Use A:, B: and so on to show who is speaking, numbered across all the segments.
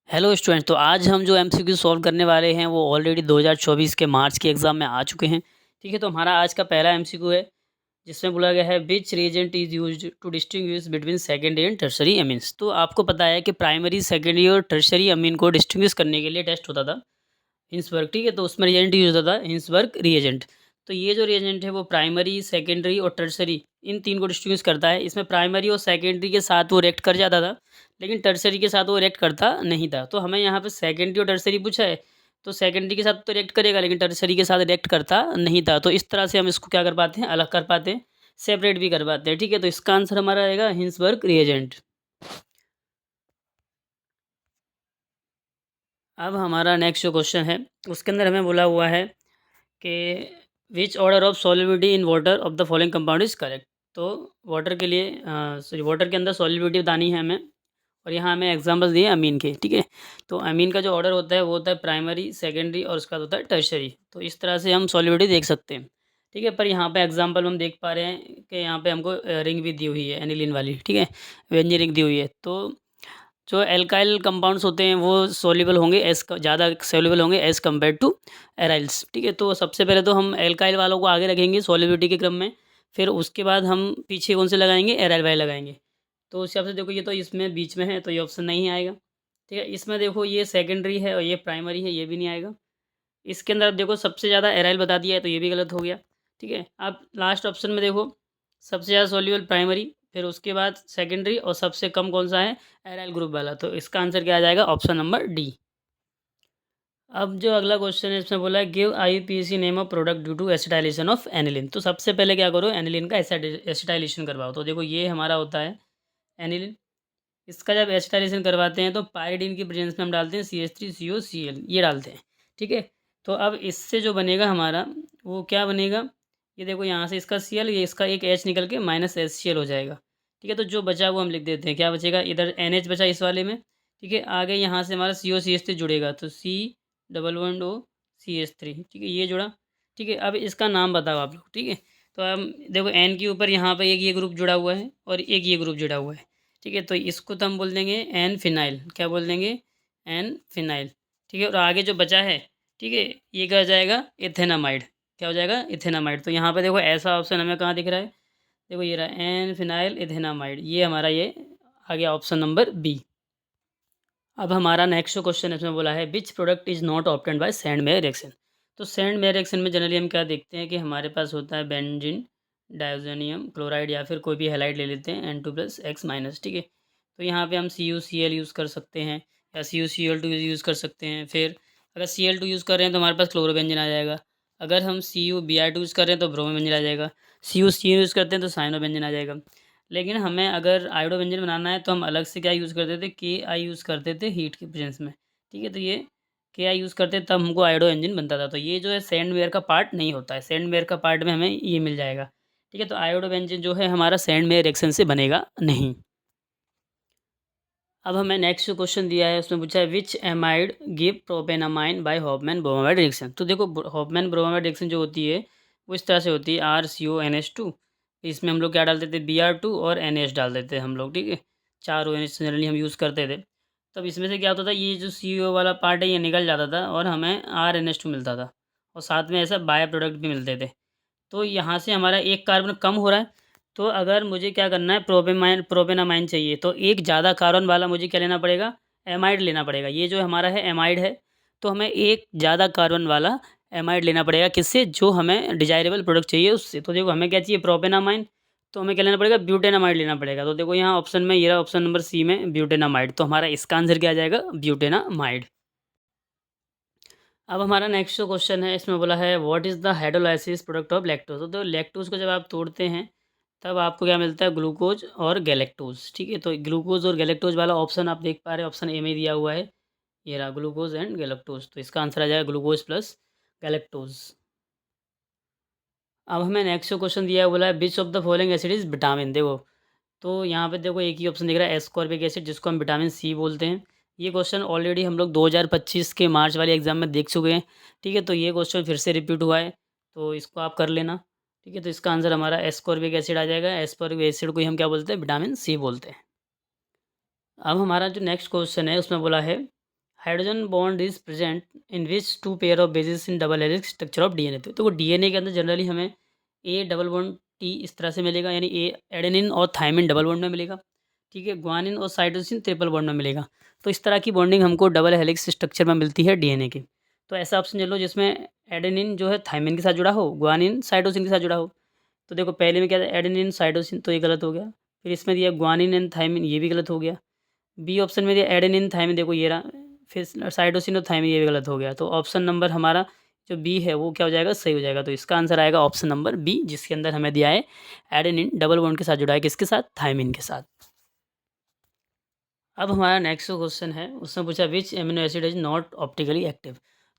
A: Hello student, तो आज हम जो एमसीक्यू सॉल्व करने वाले हैं वो ऑलरेडी 2024 के मार्च के एग्ज़ाम में आ चुके हैं। ठीक है, तो हमारा आज का पहला एमसीक्यू है जिसमें बोला गया है which reagent is used to distinguish between secondary and tertiary amines. तो आपको पता है कि प्राइमरी, सेकेंडरी और टर्शरी अमीन को डिस्टिंग्विश करने के लिए टेस्ट होता था हिंसबर्ग। ठीक है, तो उसमें रिएजेंट यूज होता था हिंसबर्ग रिएजेंट। तो ये जो रिएजेंट है वो प्राइमरी, सेकेंडरी और टर्सरी इन तीन को डिस्टिंग्विश करता है। इसमें प्राइमरी और सेकेंडरी के साथ वो रिएक्ट कर जाता था, लेकिन टर्सरी के साथ वो रिएक्ट करता नहीं था। तो हमें यहाँ पे सेकेंडरी और टर्सरी पूछा है, तो सेकेंडरी के साथ तो रिएक्ट करेगा लेकिन टर्सरी के साथ रिएक्ट करता नहीं था। तो इस तरह से हम इसको क्या कर पाते हैं, अलग कर पाते हैं, सेपरेट भी कर पाते हैं। ठीक है, तो इसका आंसर हमारा आएगा हिंसबर्ग रिएजेंट। अब हमारा नेक्स्ट जो क्वेश्चन है उसके अंदर हमें बोला हुआ है कि which order of solubility in water of the following compound is correct. तो वाटर के लिए सॉरी वाटर के अंदर सॉल्युबिलिटी बतानी है हमें, और यहाँ हमें एग्जांपल्स दिए अमीन के। ठीक है, तो अमीन का जो ऑर्डर होता है वो होता है प्राइमरी, सेकेंडरी और उसका होता है टर्शरी। तो इस तरह से हम सॉल्युबिलिटी देख सकते हैं। ठीक है, पर यहाँ पे एग्जांपल हम देख पा रहे हैं कि यहाँ पे हमको रिंग भी दी हुई है एनिलीन वाली। ठीक है, वेंजी रिंग दी हुई है। तो जो एल्काइल कंपाउंड्स होते हैं वो सोल्यूबल होंगे एज ज़्यादा सोल्यूबल होंगे एज़ कम्पेयर टू एराइल्स। ठीक है, तो सबसे पहले तो हम एल्काइल वालों को आगे रखेंगे सोल्युबिलिटी के क्रम में, फिर उसके बाद हम पीछे कौन से लगाएंगे, एराइल वाले लगाएंगे। तो उस हिसाब से देखो ये तो इसमें बीच में है तो ये ऑप्शन नहीं आएगा। ठीक है, इसमें देखो ये सेकेंडरी है और ये प्राइमरी है, ये भी नहीं आएगा। इसके अंदर आप देखो सबसे ज़्यादा एराइल बता दिया है तो ये भी गलत हो गया। ठीक है, आप लास्ट ऑप्शन में देखो सबसे ज़्यादा सोल्यूबल प्राइमरी, फिर उसके बाद सेकेंडरी और सबसे कम कौन सा है, एराइल ग्रुप वाला। तो इसका आंसर क्या आ जाएगा, ऑप्शन नंबर डी। अब जो अगला क्वेश्चन है इसमें बोला है give IUPAC name of product due to acetylation of aniline. तो सबसे पहले क्या करो, एनिलीन का एसिटाइलेशन करवाओ। तो देखो ये हमारा होता है एनिलीन। इसका जब एसिटाइलेशन करवाते हैं तो पायरिडीन की प्रेजेंस में हम डालते हैं CH3COCl, ये डालते हैं। ठीक है, तो अब इससे जो बनेगा हमारा वो क्या बनेगा, ये देखो यहाँ से इसका Cl, ये इसका एक H निकल के -HCl हो जाएगा। ठीक है, तो जो बचा वो हम लिख देते हैं, क्या बचेगा, इधर NH बचा इस वाले में। ठीक है, आगे यहाँ से हमारा COCH3 जुड़ेगा तो C11O CH3। ठीक है, ये जुड़ा। ठीक है, अब इसका नाम बताओ आप लोग। ठीक है, तो हम देखो N के ऊपर यहाँ पे एक ये ग्रुप जुड़ा हुआ है और एक ये ग्रुप जुड़ा हुआ है। ठीक है, तो इसको तो हम बोल देंगे एन फिनाइल। क्या बोल देंगे, एन फिनाइल। ठीक है, और आगे जो बचा है, ठीक है, ये क्या हो जाएगा, इथेनामाइड। क्या हो जाएगा, इथेनामाइड। तो यहाँ पे देखो ऐसा ऑप्शन हमें कहाँ दिख रहा है, देखो ये रहा एन फिनाइल इथेनामाइड, ये हमारा ये आ गया ऑप्शन नंबर बी। अब हमारा नेक्स्ट क्वेश्चन इसमें बोला है which product is not obtained by sand mayor reaction. तो सैंड मेयर रिएक्शन में जनरली हम क्या देखते हैं कि हमारे पास होता है बेंजीन डायोजोनियम क्लोराइड या फिर कोई भी हैलाइड ले लेते हैं N2+X-। ठीक है, तो यहाँ पे हम CuCl यूज़ कर सकते हैं या CuCl2 यूज़ कर सकते हैं। फिर अगर Cl2 यूज़ कर रहे हैं तो हमारे पास क्लोरोबेंजीन आ जाएगा। अगर हम CuBr2 यूज़ कर रहे हैं तो ब्रोमोबेंजीन आ जाएगा। CuCl यूज़ करते हैं तो साइनोबेंजीन आ जाएगा। लेकिन हमें अगर आयोडो व्यंजन बनाना है तो हम अलग से क्या यूज़ करते थे, KI यूज़ करते थे हीट के प्रेजेंस में। ठीक है, तो ये KI यूज़ करते तब हमको आयोडो व्यंजन बनता था। तो ये जो है सैंडवेयर का पार्ट नहीं होता है, सैंडवेयर का पार्ट में हमें ये मिल जाएगा। ठीक है, तो आयोडो व्यंजन जो है हमारा सैंडवेयर रिएक्शन से बनेगा नहीं। अब हमें नेक्स्ट जो क्वेश्चन दिया है उसमें पूछा है which amide give propanamine by Hofmann bromide reaction. तो देखो हॉफमैन ब्रोमाइड रिएक्शन जो होती है वो इस तरह से होती है RCONH2। इसमें हम लोग क्या डाल देते, Br2 और NH डाल देते हैं हम लोग। ठीक है, चार ONH जनरली हम यूज़ करते थे। तब इसमें से क्या होता था, ये जो CO वाला पार्ट है ये निकल जाता था और हमें RNH2 मिलता था, और साथ में ऐसा बाय प्रोडक्ट भी मिलते थे। तो यहाँ से हमारा एक कार्बन कम हो रहा है। तो अगर मुझे क्या करना है, प्रोपेनामाइन चाहिए तो एक ज़्यादा कार्बन वाला मुझे क्या लेना पड़ेगा, एमाइड लेना पड़ेगा। ये जो हमारा है एमाइड है, तो हमें एक ज़्यादा कार्बन वाला एमाइड लेना पड़ेगा। किससे, जो हमें डिजायरेबल प्रोडक्ट चाहिए उससे। तो देखो हमें क्या चाहिए, प्रोपेनामाइन, तो हमें क्या लेना पड़ेगा, ब्यूटेनामाइड लेना पड़ेगा। तो देखो यहाँ ऑप्शन में ये रहा, ऑप्शन नंबर सी में ब्यूटेनामाइड। तो हमारा इसका आंसर क्या आ जाएगा, ब्यूटेनामाइड। अब हमारा नेक्स्ट जो क्वेश्चन है इसमें बोला है what is the hydrolysis product of lactose. तो लैक्टोज को जब आप तोड़ते हैं तब आपको क्या मिलता है, ग्लूकोज और गैलेक्टोज। ठीक है, तो ग्लूकोज और गैलेक्टोज वाला ऑप्शन आप देख पा रहे हैं, ऑप्शन ए में दिया हुआ है, ये रहा ग्लूकोज एंड गैलेक्टोज। तो इसका आंसर आ जाएगा ग्लूकोज प्लस गैलेक्टोज। अब हमें नेक्स्ट जो क्वेश्चन दिया है बोला है which of the following acid is vitamin. देखो तो यहाँ पे देखो एक ही ऑप्शन दिख रहा है एस्कॉर्बिक एसिड, जिसको हम विटामिन सी बोलते हैं। ये क्वेश्चन ऑलरेडी हम लोग 2025 के मार्च वाले एग्जाम में देख चुके हैं। ठीक है, तो ये क्वेश्चन फिर से रिपीट हुआ है, तो इसको आप कर लेना। ठीक है, तो इसका आंसर हमारा एस्कॉर्बिक एसिड आ जाएगा। एस्कॉर्बिक एसिड को ही हम क्या बोलते हैं, विटामिन सी बोलते हैं। अब हमारा जो नेक्स्ट क्वेश्चन है उसमें बोला है hydrogen bond is present in which two pair of bases in double helix structure of DNA. तो डीएनए के अंदर जनरली हमें ए डबल बॉन्ड टी इस तरह से मिलेगा, यानी ए एडेनिन और थायमिन डबल बॉन्ड में मिलेगा, ठीक है। ग्वानिन और साइटोसिन ट्रिपल बॉन्ड में मिलेगा। तो इस तरह की बॉन्डिंग हमको डबल हेलिक्स स्ट्रक्चर में मिलती है डीएनए की। तो ऐसा ऑप्शन ले लो जिसमें एडेनिन जो है थायमिन के साथ जुड़ा हो, ग्वानिन साइटोसिन के साथ जुड़ा हो। तो देखो पहले में क्या था, एडेनिन साइटोसिन, तो ये गलत हो गया। फिर इसमें दिया ग्वानिन एंड थायमिन, ये भी गलत हो गया। बी ऑप्शन में दिया एडेनिन थायमिन, देखो ये रहा। फिर साइटोसिन और थायमिन, ये भी गलत हो गया। तो ऑप्शन नंबर हमारा जो बी है वो क्या हो जाएगा, सही हो जाएगा। तो इसका आंसर आएगा ऑप्शन नंबर बी, जिसके अंदर हमें दिया है एडेनिन डबल बॉन्ड के साथ जुड़ा है, किसके साथ, थायमिन के साथ। अब हमारा नेक्स्ट क्वेश्चन है, उसने पूछा which amino acid is not optically active.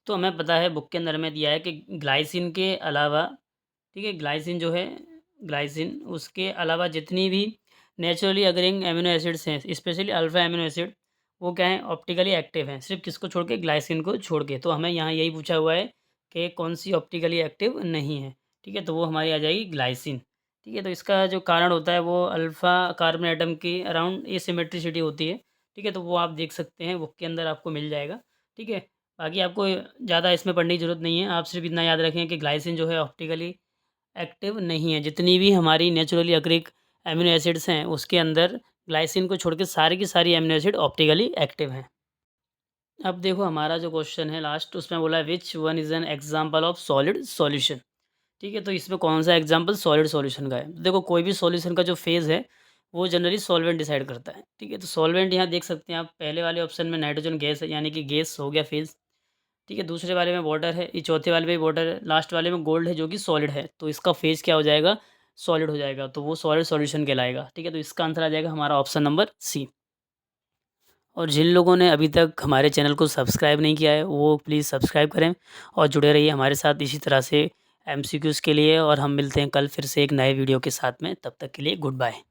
A: तो हमें पता है बुक के अंदर हमें दिया है कि ग्लाइसिन के अलावा, ठीक है, ग्लाइसिन जो है, ग्लाइसिन उसके अलावा जितनी भी नेचुरली अगरिंग एमिनो एसिड्स हैं, स्पेशली अल्फा एमिनो एसिड, वो क्या है, ऑप्टिकली एक्टिव हैं, सिर्फ किसको छोड़ के, ग्लाइसिन को छोड़ के। तो हमें यहाँ यही पूछा हुआ है कि कौन सी ऑप्टिकली एक्टिव नहीं है, ठीक है। तो वो हमारी आ जाएगी ग्लाइसिन, ठीक है। तो इसका जो कारण होता है वो अल्फ़ा कार्बन एटम की अराउंड एसिमेट्रिसिटी होती है, ठीक है। तो वो आप देख सकते हैं, बुक के अंदर आपको मिल जाएगा, ठीक है। बाकी आपको ज़्यादा इसमें पढ़ने की ज़रूरत नहीं है, आप सिर्फ इतना याद रखें कि ग्लाइसिन जो है ऑप्टिकली एक्टिव नहीं है। जितनी भी हमारी नेचुरली अक्रिक एमिनो एसिड्स हैं उसके अंदर ग्लाइसिन को छोड़ के सारी की सारी एमिनो एसिड ऑप्टिकली एक्टिव हैं। अब देखो हमारा जो क्वेश्चन है लास्ट, उसमें बोला है which one is an example of solid solution, ठीक है। तो इसमें कौन सा एग्जाम्पल सॉलिड सॉल्यूशन का है। देखो कोई भी सॉल्यूशन का जो फेज़ है वो जनरली सॉल्वेंट डिसाइड करता है, ठीक है। तो सॉल्वेंट यहाँ देख सकते हैं आप, पहले वाले ऑप्शन में नाइट्रोजन गैस है, यानी कि गैस हो गया फेज़, ठीक है। दूसरे वाले में वाटर है, ये चौथे वाले में वाटर है, लास्ट वाले में गोल्ड है जो कि सॉलिड है। तो इसका फेज़ क्या हो जाएगा, सॉलिड हो जाएगा। तो वो सॉलिड सॉल्यूशन कहलाएगा, ठीक है। तो इसका आंसर आ जाएगा हमारा ऑप्शन नंबर सी। और जिन लोगों ने अभी तक हमारे चैनल को सब्सक्राइब नहीं किया है वो प्लीज़ सब्सक्राइब करें और जुड़े रहिए हमारे साथ इसी तरह से एमसीक्यूज़ के लिए। और हम मिलते हैं कल फिर से एक नए वीडियो के साथ में, तब तक के लिए गुड बाय।